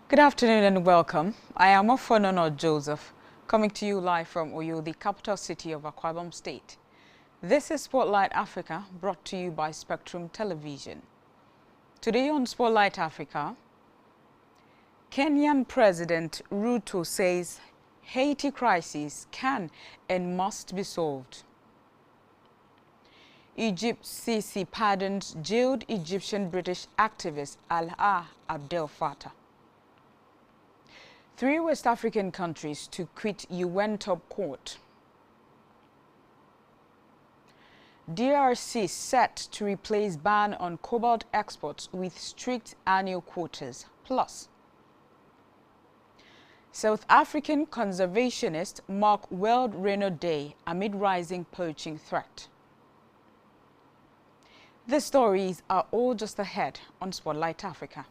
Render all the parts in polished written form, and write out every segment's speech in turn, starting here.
Good afternoon and welcome. I am Ofonono Joseph, coming to you live from Oyo, the capital city of Akwa Ibom State. This is Spotlight Africa, brought to you by Spectrum Television. Today on Spotlight Africa, Kenyan President Ruto says Haiti crisis can and must be solved. Egypt's Sisi pardons jailed Egyptian-British activist Alaa Abdel Fattah. 3 West African countries to quit UN top court. DRC set to replace ban on cobalt exports with strict annual quotas. Plus, South African conservationists mark World Rhino Day amid rising poaching threat. These stories are all just ahead on Spotlight Africa.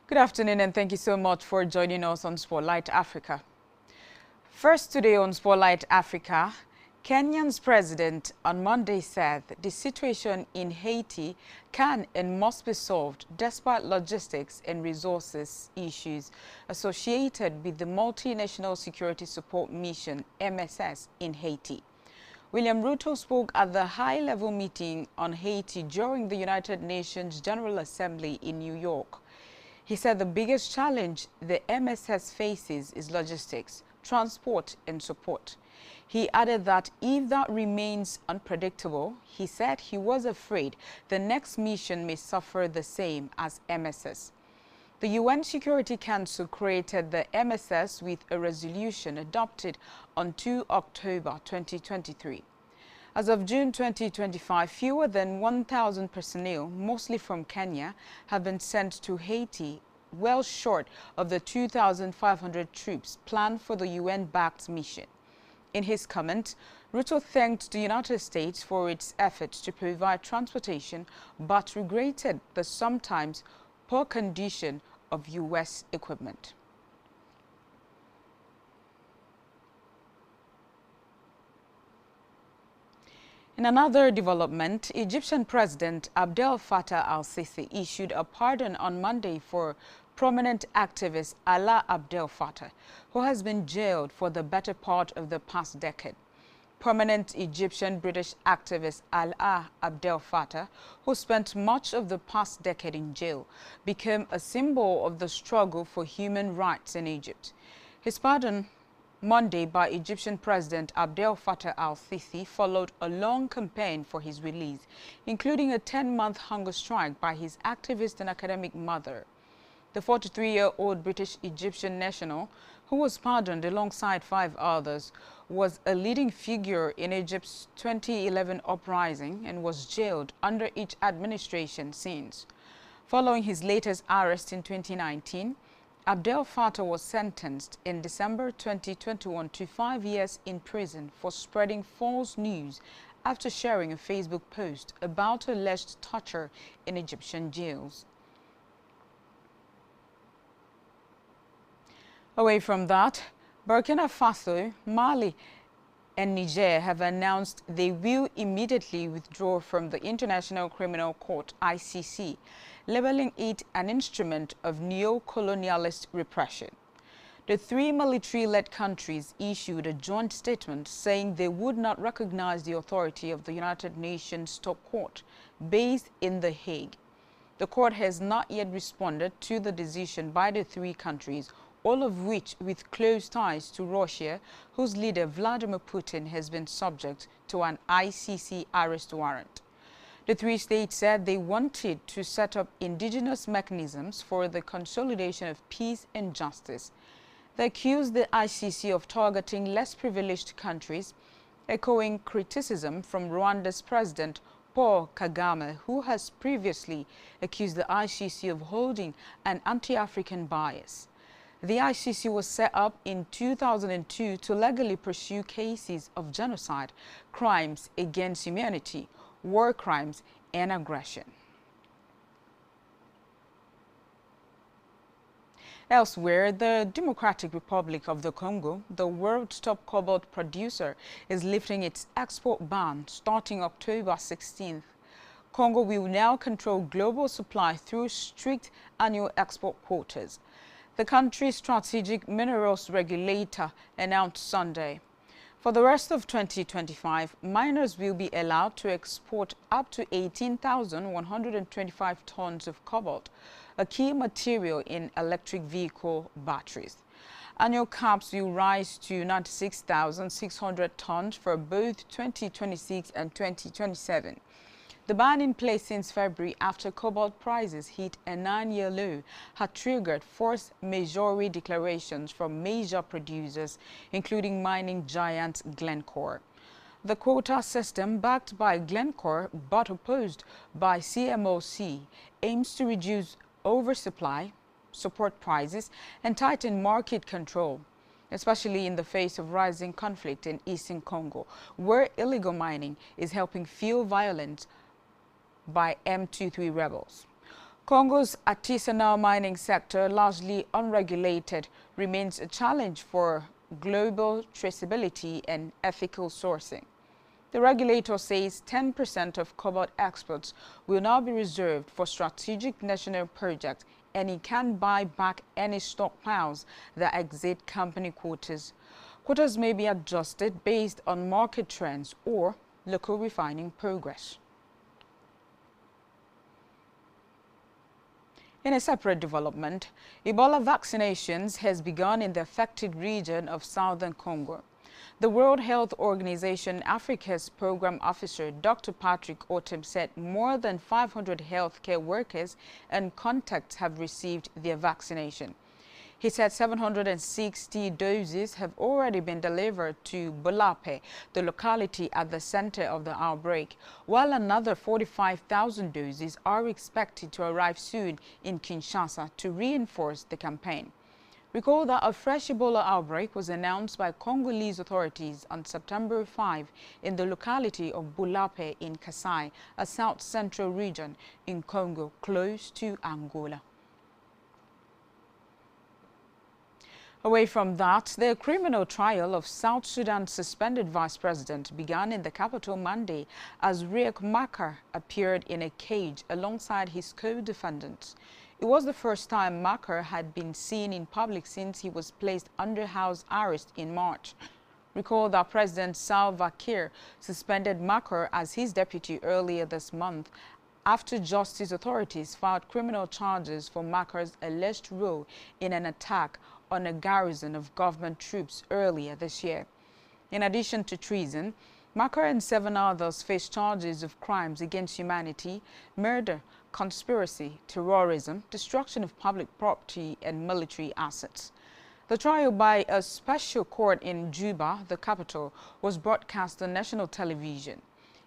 Good afternoon and thank you so much for joining us on Spotlight Africa. First today on Spotlight Africa, Kenya's president on Monday said the situation in Haiti can and must be solved despite logistics and resources issues associated with the Multinational Security Support Mission (MSS) in Haiti. William Ruto spoke at the high-level meeting on Haiti during the United Nations General Assembly in New York. He said the biggest challenge the MSS faces is logistics, transport and support. He added that if that remains unpredictable, he said he was afraid the next mission may suffer the same as MSS. The UN Security Council created the MSS with a resolution adopted on 2 October 2023. As of June 2025, fewer than 1,000 personnel, mostly from Kenya, have been sent to Haiti, well short of the 2,500 troops planned for the UN-backed mission. In his comment, Ruto thanked the United States for its efforts to provide transportation, but regretted the sometimes poor condition of US equipment. In another development, Egyptian President Abdel Fattah al-Sisi issued a pardon on Monday for prominent activist Alaa Abdel Fattah, who has been jailed for the better part of the past decade. Prominent Egyptian-British activist Alaa Abdel Fattah, who spent much of the past decade in jail, became a symbol of the struggle for human rights in Egypt. His pardon Monday by Egyptian President Abdel Fattah al-Sisi followed a long campaign for his release, including a 10-month hunger strike by his activist and academic mother. The 43-year-old British-Egyptian national, who was pardoned alongside 5 others, was a leading figure in Egypt's 2011 uprising and was jailed under each administration since. Following his latest arrest in 2019, Abdel Fattah was sentenced in December 2021 to 5 years in prison for spreading false news after sharing a Facebook post about alleged torture in Egyptian jails. Away from that, Burkina Faso, Mali and Niger have announced they will immediately withdraw from the International Criminal Court (ICC), labeling it an instrument of neo-colonialist repression. The 3 military-led countries issued a joint statement saying they would not recognize the authority of the United Nations Top Court based in The Hague. The court has not yet responded to the decision by the 3 countries, all of which with close ties to Russia, whose leader Vladimir Putin has been subject to an ICC arrest warrant. The 3 states said they wanted to set up indigenous mechanisms for the consolidation of peace and justice. They accused the ICC of targeting less privileged countries, echoing criticism from Rwanda's President Paul Kagame, who has previously accused the ICC of holding an anti-African bias. The ICC was set up in 2002 to legally pursue cases of genocide, crimes against humanity, war crimes, and aggression. Elsewhere, the Democratic Republic of the Congo, the world's top cobalt producer, is lifting its export ban starting October 16th. Congo will now control global supply through strict annual export quotas. The country's strategic minerals regulator announced Sunday. For the rest of 2025, miners will be allowed to export up to 18,125 tons of cobalt, a key material in electric vehicle batteries. Annual caps will rise to 96,600 tons for both 2026 and 2027. The ban in place since February after cobalt prices hit a 9-year low had triggered force majeure declarations from major producers, including mining giant Glencore. The quota system, backed by Glencore but opposed by CMOC, aims to reduce oversupply, support prices, and tighten market control, especially in the face of rising conflict in eastern Congo, where illegal mining is helping fuel violence by M23 rebels. Congo's artisanal mining sector, largely unregulated, remains a challenge for global traceability and ethical sourcing. The regulator says 10% of cobalt exports will now be reserved for strategic national projects, and it can buy back any stockpiles that exceed company quotas. Quotas may be adjusted based on market trends or local refining progress. In a separate development, Ebola vaccinations has begun in the affected region of southern Congo. The World Health Organization Africa's program officer, Dr. Patrick Otem, said more than 500 healthcare workers and contacts have received their vaccination. He said 760 doses have already been delivered to Bulape, the locality at the center of the outbreak, while another 45,000 doses are expected to arrive soon in Kinshasa to reinforce the campaign. Recall that a fresh Ebola outbreak was announced by Congolese authorities on September 5 in the locality of Bulape in Kasai, a south-central region in Congo close to Angola. Away from that, the criminal trial of South Sudan's suspended vice president began in the capital Monday as Riek Machar appeared in a cage alongside his co-defendants. It was the first time Machar had been seen in public since he was placed under house arrest in March. Recall that President Salva Kiir suspended Machar as his deputy earlier this month after justice authorities filed criminal charges for Machar's alleged role in an attack on a garrison of government troops earlier this year. In addition to treason, Machar and 7 others face charges of crimes against humanity, murder, conspiracy, terrorism, destruction of public property, and military assets. The trial by a special court in Juba, the capital, was broadcast on national television.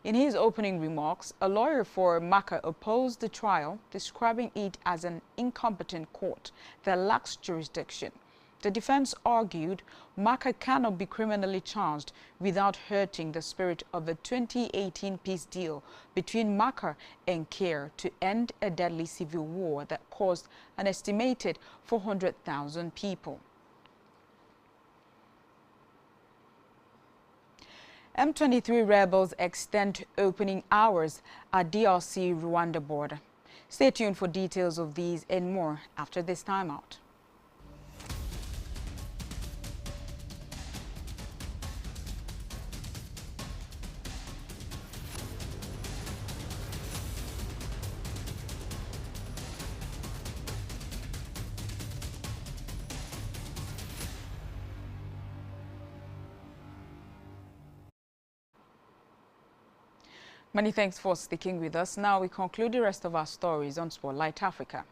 In his opening remarks, a lawyer for Machar opposed the trial, describing it as an incompetent court that lacks jurisdiction. The defense argued Machar cannot be criminally charged without hurting the spirit of the 2018 peace deal between Machar and Kiir to end a deadly civil war that caused an estimated 400,000 people. M23 rebels extend opening hours at DRC-Rwanda border. Stay tuned for details of these and more after this timeout. Many thanks for sticking with us. Now we conclude the rest of our stories on Spotlight Africa.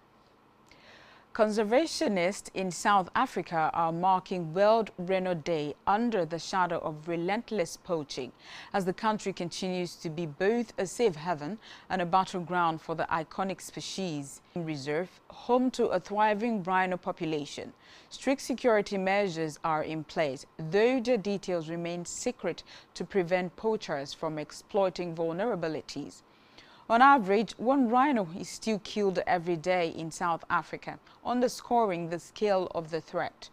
Conservationists in South Africa are marking World Rhino Day under the shadow of relentless poaching as the country continues to be both a safe haven and a battleground for the iconic species. Reserve, home to a thriving rhino population. Strict security measures are in place, though the details remain secret to prevent poachers from exploiting vulnerabilities. On average, one rhino is still killed every day in South Africa, underscoring the scale of the threat.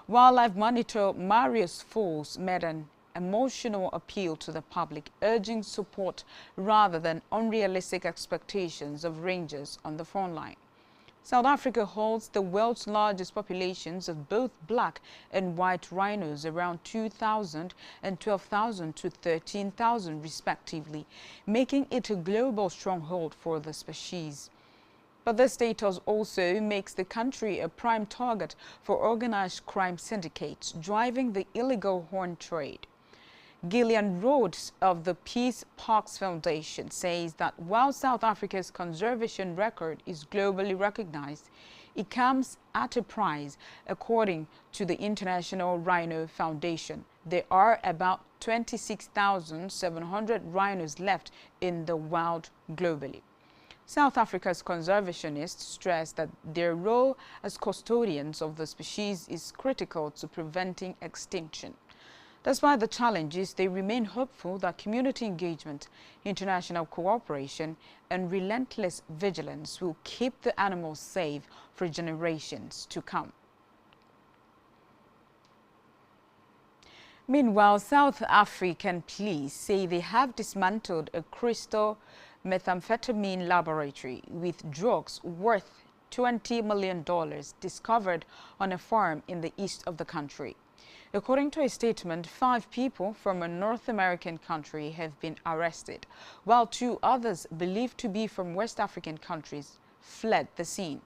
Wildlife monitor Marius Falls made an emotional appeal to the public, urging support rather than unrealistic expectations of rangers on the front line. South Africa holds the world's largest populations of both black and white rhinos, around 2,000 and 12,000 to 13,000 respectively, making it a global stronghold for the species. But this status also makes the country a prime target for organized crime syndicates driving the illegal horn trade. Gillian Rhodes of the Peace Parks Foundation says that while South Africa's conservation record is globally recognized, it comes at a price. According to the International Rhino Foundation, there are about 26,700 rhinos left in the wild globally. South Africa's conservationists stress that their role as custodians of the species is critical to preventing extinction. Despite the challenges, they remain hopeful that community engagement, international cooperation, and relentless vigilance will keep the animals safe for generations to come. Meanwhile, South African police say they have dismantled a crystal methamphetamine laboratory with drugs worth $20 million discovered on a farm in the east of the country. According to a statement, 5 people from a North American country have been arrested, while 2 others, believed to be from West African countries, fled the scene.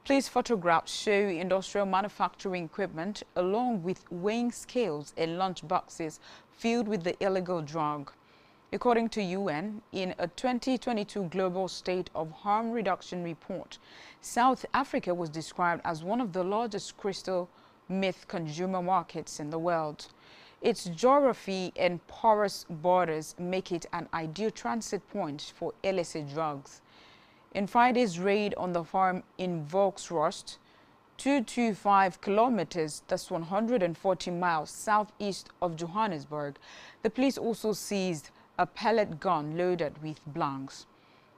Police photographs show industrial manufacturing equipment along with weighing scales and lunch boxes filled with the illegal drug. According to UN, in a 2022 Global State of Harm Reduction report, South Africa was described as one of the largest crystal meth consumer markets in the world. Its geography and porous borders make it an ideal transit point for illicit drugs. In Friday's raid on the farm in Volksrust, 225 kilometers, that's 140 miles southeast of Johannesburg, the police also seized a pellet gun loaded with blanks.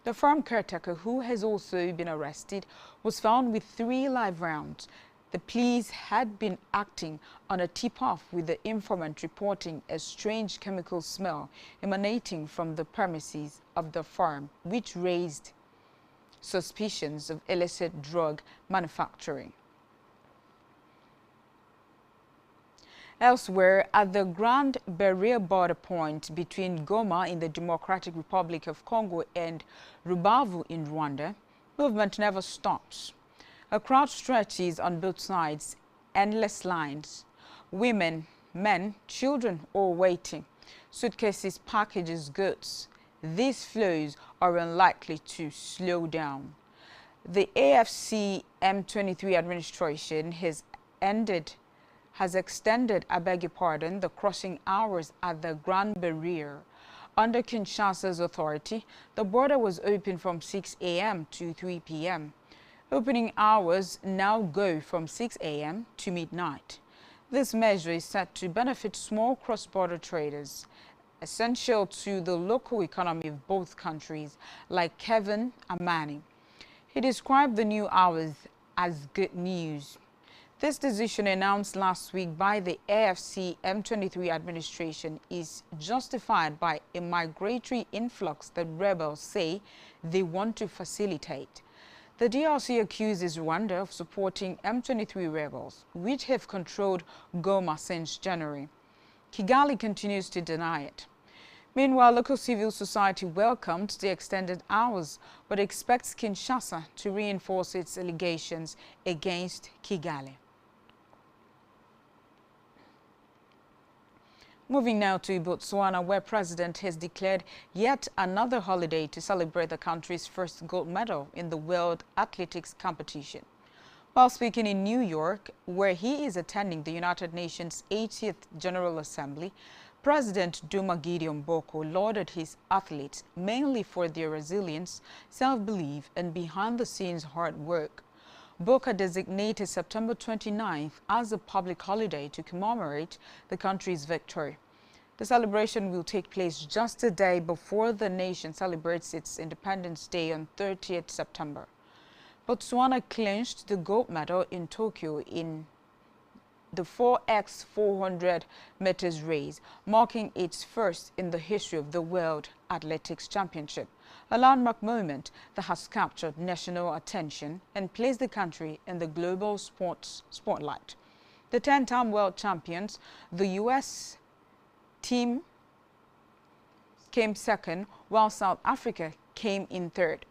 The farm caretaker, who has also been arrested, was found with 3 live rounds. The police had been acting on a tip-off with the informant reporting a strange chemical smell emanating from the premises of the farm, which raised suspicions of illicit drug manufacturing. Elsewhere, at the Grand Barrier border point between Goma in the Democratic Republic of Congo and Rubavu in Rwanda, movement never stops. A crowd stretches on both sides, endless lines. Women, men, children all waiting. Suitcases, packages, goods. These flows are unlikely to slow down. The AFC M23 administration has extended, the crossing hours at the Grand Barrier. Under Kinshasa's authority, the border was open from 6 a.m. to 3 p.m. Opening hours now go from 6 a.m. to midnight. This measure is set to benefit small cross-border traders, essential to the local economy of both countries, like Kevin Amani. He described the new hours as good news. This decision, announced last week by the AFC M23 administration, is justified by a migratory influx that rebels say they want to facilitate. The DRC accuses Rwanda of supporting M23 rebels, which have controlled Goma since January. Kigali continues to deny it. Meanwhile, local civil society welcomed the extended hours, but expects Kinshasa to reinforce its allegations against Kigali. Moving now to Botswana, where President has declared yet another holiday to celebrate the country's first gold medal in the World Athletics competition. While speaking in New York, where he is attending the United Nations 80th General Assembly, President Duma Gideon Boko lauded his athletes mainly for their resilience, self-belief, and behind-the-scenes hard work. Boko designated September 29th as a public holiday to commemorate the country's victory. The celebration will take place just a day before the nation celebrates its Independence Day on 30th September. Botswana clinched the gold medal in Tokyo in the 4x400 meters race, marking its first in the history of the World Athletics Championship, a landmark moment that has captured national attention and placed the country in the global sports spotlight. The 10-time world champions, the U.S. team, came second, while South Africa came in third.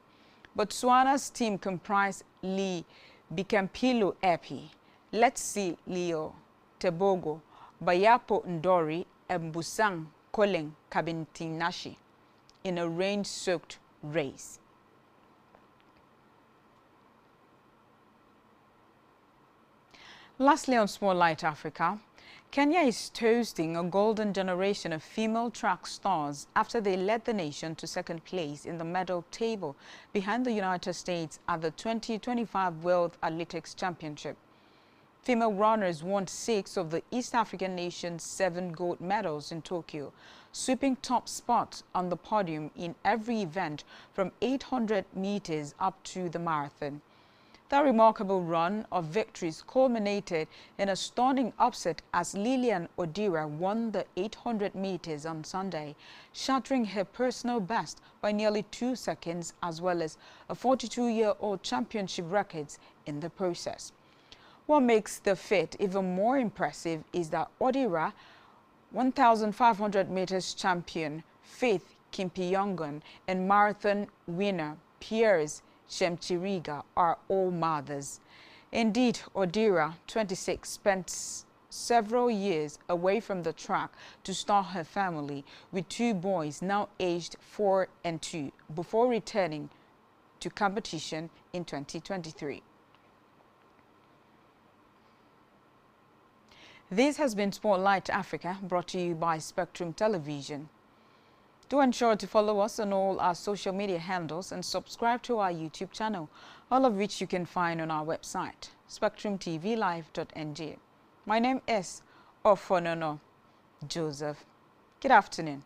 Botswana's team comprised Lee Bikampilo Epi, Let's See Leo Tebogo, Bayapo Ndori, and Busang Koleng Kabintinashi in a rain-soaked race. Lastly, on Spotlight Africa, Kenya is toasting a golden generation of female track stars after they led the nation to second place in the medal table behind the United States at the 2025 World Athletics Championship. Female runners won 6 of the East African nation's 7 gold medals in Tokyo, sweeping top spots on the podium in every event from 800 meters up to the marathon. The remarkable run of victories culminated in a stunning upset as Lilian Odira won the 800 meters on Sunday, shattering her personal best by nearly 2 seconds as well as a 42-year-old championship records in the process. What makes the feat even more impressive is that Odira, 1,500 meters champion Faith Kimpiyongon, and marathon winner Piers Shemchiriga are all mothers. Indeed, Odira, 26, spent several years away from the track to start her family with 2 boys now aged 4 and 2 before returning to competition in 2023. This has been Spotlight Africa, brought to you by Spectrum Television. Do ensure to follow us on all our social media handles and subscribe to our YouTube channel, all of which you can find on our website, spectrumtvlive.ng. My name is Ofonono Joseph. Good afternoon.